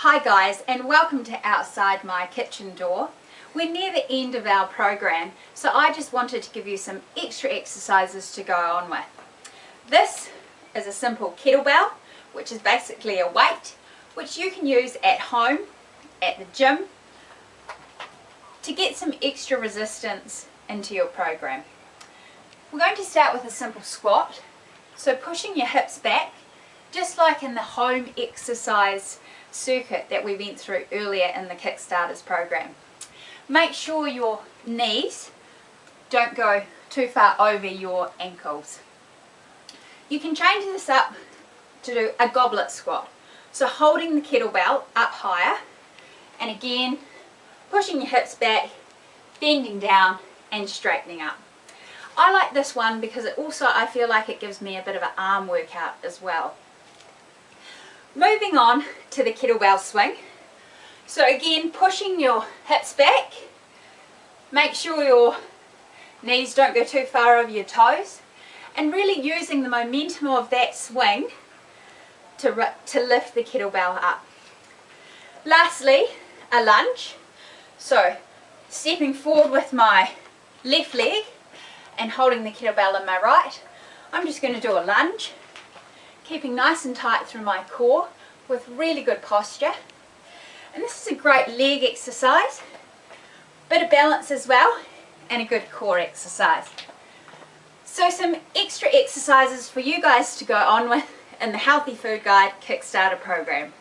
Hi guys, and welcome to Outside My Kitchen Door. We're near the end of our program, so I just wanted to give you some extra exercises to go on with. This is a simple kettlebell, which is basically a weight which you can use at home, at the gym, to get some extra resistance into your program. We're going to start with a simple squat, so pushing your hips back, just like in the home exercise circuit that we went through earlier in the Kickstarters program. Make sure your knees don't go too far over your ankles. You can change this up to do a goblet squat, so holding the kettlebell up higher and again pushing your hips back, bending down and straightening up. I like this one because it also, I feel like it gives me a bit of an arm workout as well. Moving on to the kettlebell swing. So again, pushing your hips back, make sure your knees don't go too far over your toes, and really using the momentum of that swing to lift the kettlebell up. Lastly, a lunge. So stepping forward with my left leg and holding the kettlebell in my right. I'm just going to do a lunge, keeping nice and tight through my core with really good posture. And this is a great leg exercise, bit of balance as well, and a good core exercise. So some extra exercises for you guys to go on with in the Healthy Food Guide Kickstarter program.